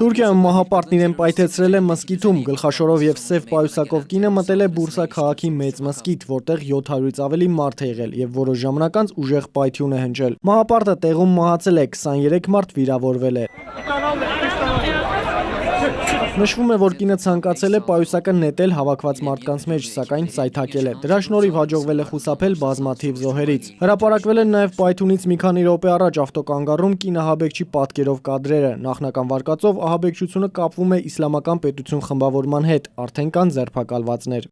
Թուրքիայում մահապարտն իրեն պայթեցրել է մզկիթում, գլխաշորով և սև պայուսակով կինը մտել է Բուրսա քաղաքի մեծ մզկիթ, որտեղ 700-ից ավելի մարդ է եղել և որոշ ժամանակ անց ուժեղ պայթյուն է հնչել։ Մահապարտը տեղում մահացել է, 23 մարդ վիրավորվել է։ Նշվում է, որ կինը ցանկացել է պայուսակը նետել հավաքված մարդկանց մեջ, սակայն սայթաքել է։ Դրա շնորհիվ հաջողվել է խուսափել բազմաթիվ զոհերից։ Հրապարակվել են նաև պայթյունից մի քանի րոպե առաջ ավտոկանգառում կինահաբեկչի պատկերով կադրերը։ Նախնական վարկածով ահաբեկչությունը կապվում է Իսլամական պետություն խմբավորման հետ, արդեն կան ձերբակալվածներ։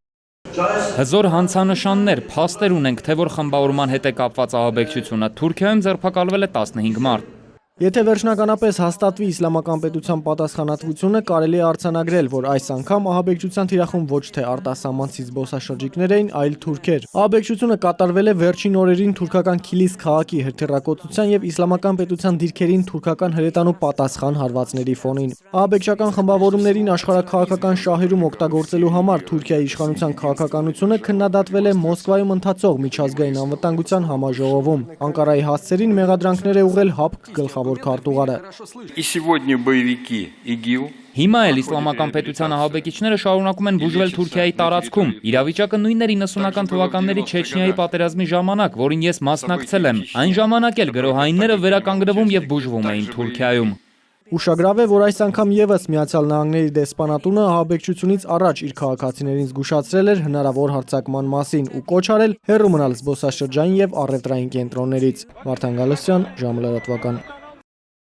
Հզոր հանցանշաններ, փաստեր ունենք, թե որ խմբավորման հետ է կապված ահաբեկչությունը։ Թուրքիայում ձերբակալվել է 15 մարդ։ Եթե վերջնականապես հաստատվի Իսլամական պետության պատասխանատվությունը, կարելի է արձանագրել, որ այս անգամ ահաբեկչության թիրախում ոչ թե արտասահմանցի զբոսաշրջիկներ էին, այլ թուրքեր։ Ահաբեկչությունը կատարվել է վերջին օրերին թուրքական Քիլիս քաղաքի հրթիռակոծության և Իսլամական պետության դիրքերին թուրքական հրետանու պատասխան հարվածների ֆոնին։ Ահաբեկչական խմբավորումներին աշխարհաքաղաքական շահերում օգտագործելու համար Թուրքիայի իշխանության քաղաքականությունը քննադատվել է Մոսկվայում ընթացող միջազգային անվտանգության համաժողովում։ Անկարայի հասցերին մեղադրանքներ է ուղղել ՀԱՊԿ գլխավոր քարտուղարը։ Հիմա էլ Իսլամական պետության ահաբեկիչները շարունակում են բուժվել Թուրքիայի տարածքում։ Իրավիճակը նույնն էր 90-ական թվականների Չեչնիայի պատերազմի ժամանակ, որին ես մասնակցել եմ։ Այն ժամանակ էլ գրոհայինները վերականգնվում և բուժվում էին Թուրքիայում։ Ուշագրավ է, որ այս անգամ ևս Միացյալ Նահանգների դեսպանատունը ահաբեկչությունից առաջ իր քաղաքացիներին զգուշացրել էր հնարավոր հարձակման մասին ու կոչ արել հեռու մնալ զբոսաշրջային և առևտրային կենտրոններից։ Վարդան Գալստյան, ժամը լրատվական։